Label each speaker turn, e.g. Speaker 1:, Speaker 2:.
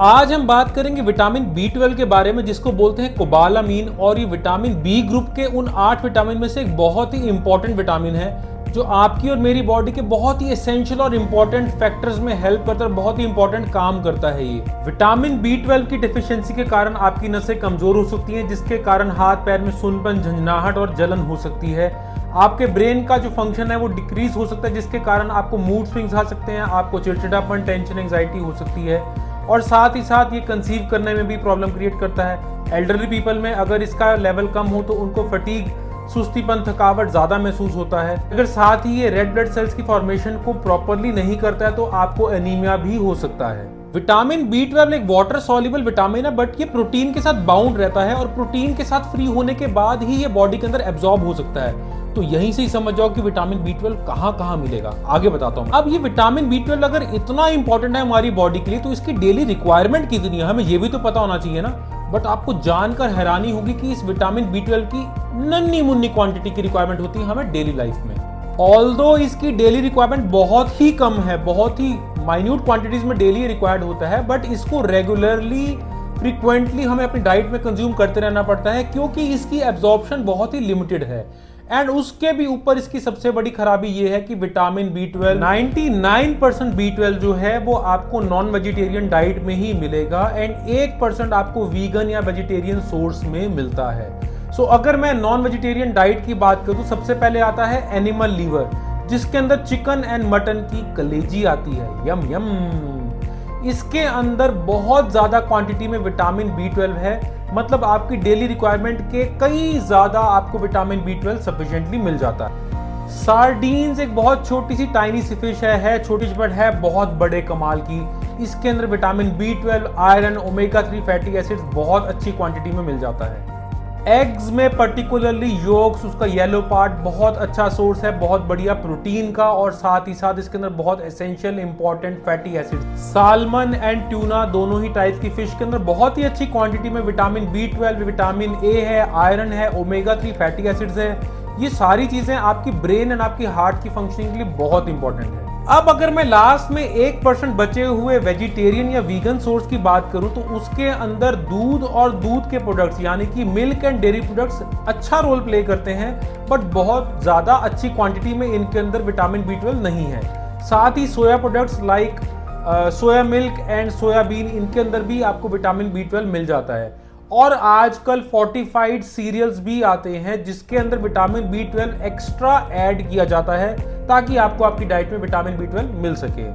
Speaker 1: आज हम बात करेंगे विटामिन B12 के बारे में, जिसको बोलते हैं कोबालामीन। और ये विटामिन बी ग्रुप के उन 8 विटामिन में से एक बहुत ही इंपॉर्टेंट विटामिन है, जो आपकी और मेरी बॉडी के बहुत ही एसेंशियल और इंपॉर्टेंट फैक्टर्स में हेल्प करता है, बहुत ही इंपॉर्टेंट काम करता है। ये विटामिन B12 की डिफिशियंसी के कारण आपकी नसें कमजोर हो सकती हैं, जिसके कारण हाथ पैर में सुन्नपन, झंझनाहट और जलन हो सकती है। आपके ब्रेन का जो फंक्शन है वो डिक्रीज हो सकता है, जिसके कारण आपको मूड स्विंग्स आ सकते हैं, आपको चिड़चिड़ापन, टेंशन, एंजाइटी हो सकती है। और साथ ही साथ ये कंसीव करने में भी प्रॉब्लम क्रिएट करता है। एल्डरली पीपल में अगर इसका लेवल कम हो तो उनको फटीग, सुस्तीपन, थकावट ज्यादा महसूस होता है। अगर साथ ही ये रेड ब्लड सेल्स की फॉर्मेशन को प्रॉपरली नहीं करता है तो आपको एनीमिया भी हो सकता है। विटामिन B12 एक वाटर सॉल्युबल विटामिन है, बट ये प्रोटीन के साथ बाउंड रहता है और प्रोटीन के साथ फ्री होने के बाद ही ये बॉडी के अंदर एब्जॉर्ब हो सकता है। तो यहीं से ही समझ जाओ कि विटामिन B12 कहाँ मिलेगा। आगे बताता हूँ। अब ये विटामिन B12 अगर इतना इंपॉर्टेंट है हमारी बॉडी के लिए, तो इसकी डेली रिक्वायरमेंट कितनी है, हमें ये भी तो पता होना चाहिए ना। बट आपको जानकर हैरानी होगी कि इस विटामिन B12 की नन्ही मुन्नी क्वांटिटी की रिक्वायरमेंट होती है हमें डेली लाइफ में। ऑल्दो इसकी डेली रिक्वायरमेंट बहुत ही कम है, बहुत ही माइन्यूट क्वांटिटीज में डेली रिक्वायर्ड होता है, बट इसको रेगुलरली, फ्रीक्वेंटली हमें अपनी डाइट में कंज्यूम करते रहना पड़ता है, क्योंकि इसकी एब्जॉर्प्शन बहुत ही लिमिटेड है। एंड उसके भी ऊपर इसकी सबसे बड़ी खराबी ये है कि विटामिन B12, 99% B12 जो है वो आपको नॉन वेजिटेरियन डाइट में ही मिलेगा, एंड 1% आपको वीगन या वेजिटेरियन सोर्स में मिलता है। अगर मैं नॉन वेजिटेरियन डाइट की बात करूं, सबसे पहले आता है एनिमल लीवर, जिसके अंदर चिकन एंड मटन की कलेजी आती है। यम यम। इसके अंदर बहुत ज्यादा क्वांटिटी में विटामिन B12 है, मतलब आपकी डेली रिक्वायरमेंट के कई ज्यादा आपको विटामिन B12 सफिशिएंटली मिल जाता है। सार्डीन्स एक बहुत छोटी सी टाइनी सी फिश है छोटी सी, बट है बहुत बड़े कमाल की। इसके अंदर vitamin B12, iron, omega 3 fatty acids बहुत अच्छी क्वांटिटी में मिल जाता है। एग्स में पर्टिकुलरली योग्स, उसका येलो पार्ट बहुत अच्छा सोर्स है, बहुत बढ़िया प्रोटीन का, और साथ ही साथ इसके अंदर बहुत essential important fatty acid. Salmon and tuna दोनों ही टाइप की फिश के अंदर बहुत ही अच्छी क्वांटिटी में विटामिन B12, विटामिन A है, आयरन है, ओमेगा 3 फैटी एसिड्स है। ये सारी चीजें आपकी ब्रेन एंड आपकी हार्ट की फंक्शनिंग के लिए बहुत इंपॉर्टेंट है। अब अगर मैं लास्ट में 1% बचे हुए वेजिटेरियन या वीगन सोर्स की बात करूं, तो उसके अंदर दूध और दूध के प्रोडक्ट्स यानी कि मिल्क एंड डेयरी प्रोडक्ट्स अच्छा रोल प्ले करते हैं, बट बहुत ज्यादा अच्छी क्वांटिटी में इनके अंदर विटामिन B12 नहीं है। साथ ही soya products like soya milk and soybean, इनके अंदर भी आपको विटामिन B12 मिल जाता है। और आजकल फोर्टिफाइड सीरियल्स भी आते हैं, जिसके अंदर विटामिन B12 एक्स्ट्रा ऐड किया जाता है, ताकि आपको आपकी डाइट में विटामिन B12 मिल सके।